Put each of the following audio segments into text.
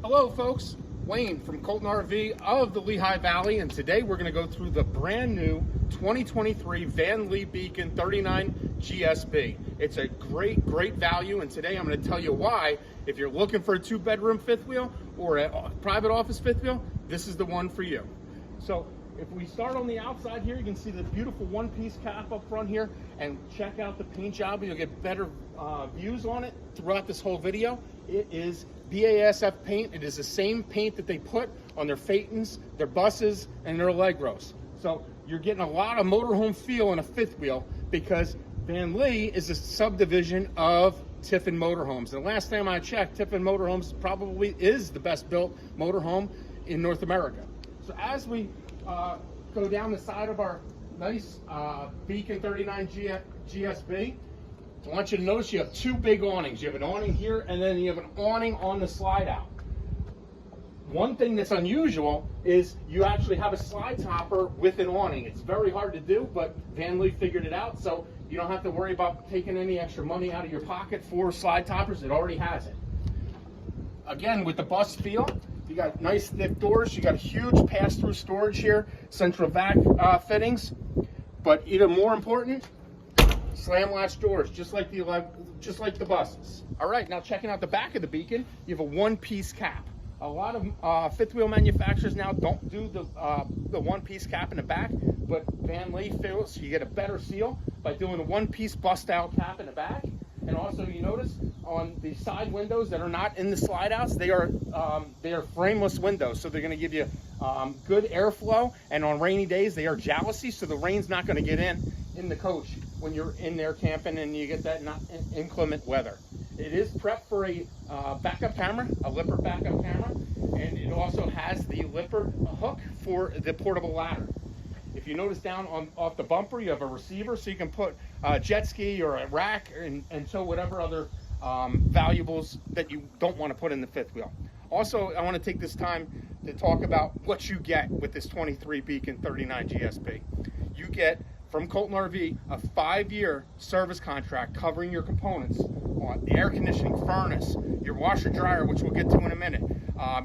Hello folks, Wayne from Colton RV of the Lehigh Valley, and today we're going to go through the brand new 2023 Vanleigh Beacon 39 GSB. It's a great value, and today I'm going to tell you why. If you're looking for a 2-bedroom fifth wheel or a private office fifth wheel, this is the one for you. So if we start on the outside here, you can see the beautiful one-piece cap up front here, and check out the paint job. You'll get better views on it throughout this whole video. It is BASF paint. It is the same paint that they put on their Phaetons, their buses, and their Allegros. So you're getting a lot of motorhome feel in a fifth wheel because Vanleigh is a subdivision of Tiffin Motorhomes. And the last time I checked, Tiffin Motorhomes probably is the best built motorhome in North America. So as we go down the side of our nice Beacon 39 GSB, I want you to notice you have two big awnings. You have an awning here, and then you have an awning on the slide out. One thing that's unusual is you actually have a slide topper with an awning. It's very hard to do, but Vanleigh figured it out, so you don't have to worry about taking any extra money out of your pocket for slide toppers. It already has it. Again, with the bus feel, you got nice thick doors. You got huge pass-through storage here, central vac fittings, but even more important, slam latch doors, just like the buses. All right, now checking out the back of the Beacon, you have a one-piece cap. A lot of fifth wheel manufacturers now don't do the one-piece cap in the back, but Vanleigh feels you get a better seal by doing a one-piece bust-out cap in the back. And also, you notice on the side windows that are not in the slide outs, they are frameless windows, so they're going to give you good airflow. And on rainy days, they are jalousies, so the rain's not going to get in the coach when you're in there camping and you get that not inclement weather. It is prepped for a backup camera, a lipper backup camera, and it also has the lipper hook for the portable ladder. If you notice down off the bumper, you have a receiver, so you can put a jet ski or a rack and tow whatever other valuables that you don't want to put in the fifth wheel. Also, I want to take this time to talk about what you get with this 23 Beacon 39 GSB. You get from Colton RV a 5-year service contract covering your components on the air conditioning, furnace, your washer dryer, which we'll get to in a minute,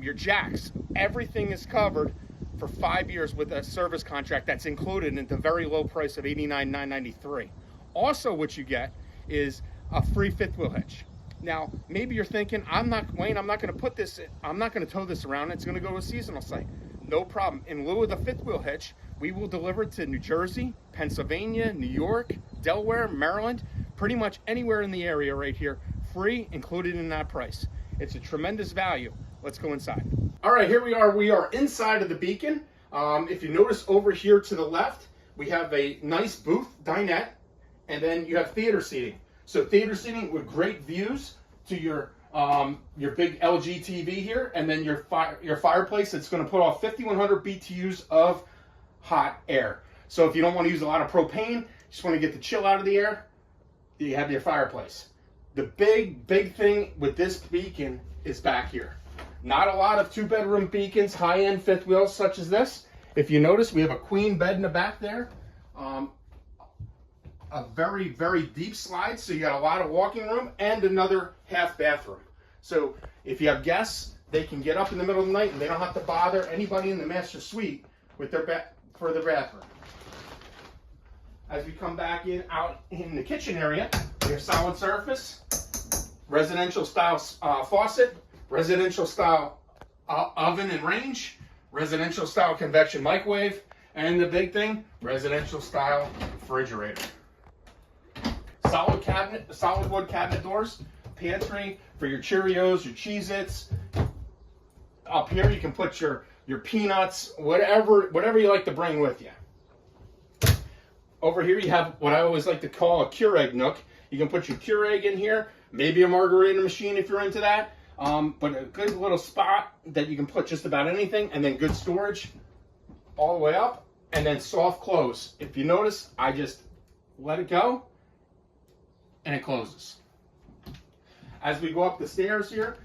your jacks. Everything is covered for 5 years with a service contract that's included at the very low price of $89,993. Also, what you get is a free fifth wheel hitch. Now, maybe you're thinking, Wayne, I'm not going to tow this around. It's going to go to a seasonal site. No problem. In lieu of the fifth wheel hitch, we will deliver it to New Jersey, Pennsylvania, New York, Delaware, Maryland, pretty much anywhere in the area right here, free, included in that price. It's a tremendous value. Let's go inside. All right, here we are. We are inside of the Beacon. If you notice over here to the left, we have a nice booth dinette, and then you have theater seating. So theater seating with great views to your big LG TV here, and then your fireplace that's going to put off 5,100 BTUs of hot air. So if you don't want to use a lot of propane, just want to get the chill out of the air, you have your fireplace. The big thing with this Beacon is back here. Not a lot of 2-bedroom Beacons, high-end fifth wheels such as this. If you notice, we have a queen bed in the back there. A very deep slide, so you got a lot of walking room, and another half bathroom. So if you have guests, they can get up in the middle of the night and they don't have to bother anybody in the master suite with their for their bathroom. As we come back out in the kitchen area, we have solid surface, residential style faucet, residential style oven and range, residential style convection microwave, and the big thing, residential style refrigerator. Solid wood cabinet doors, pantry for your Cheerios, your Cheez-Its. Up here you can put your peanuts, whatever you like to bring with you. Over here you have what I always like to call a Keurig nook. You can put your Keurig in here, maybe a margarita machine if you're into that. But a good little spot that you can put just about anything, and then good storage all the way up, and then soft close. If you notice, I just let it go and it closes. As we go up the stairs here,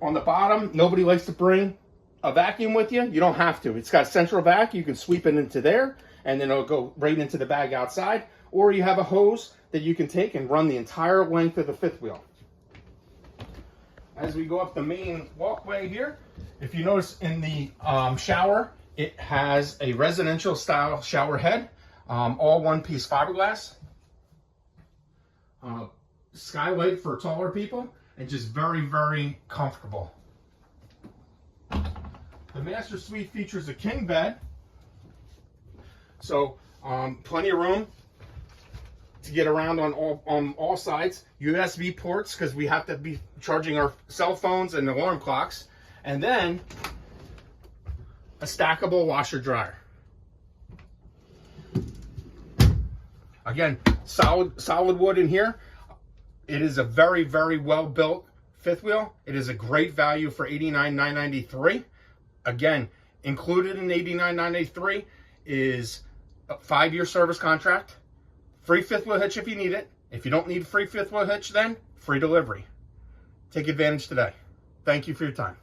on the bottom, nobody likes to bring a vacuum with you. You don't have to. It's got central vac. You can sweep it into there, and then it'll go right into the bag outside. Or you have a hose that you can take and run the entire length of the fifth wheel. as we go up the main walkway here, if you notice in the shower, it has a residential style shower head, all one-piece fiberglass. Skylight for taller people, and just very, very comfortable. The master suite features a king bed, so plenty of room to get around on all sides. USB ports, because we have to be charging our cell phones and alarm clocks, and then a stackable washer dryer. Again, solid wood in here. It is a very, very well built fifth wheel. It is a great value for $89,993. Again, included in $89,993 is a 5-year service contract, free fifth wheel hitch if you need it. If you don't need free fifth wheel hitch, then free delivery. Take advantage today. Thank you for your time.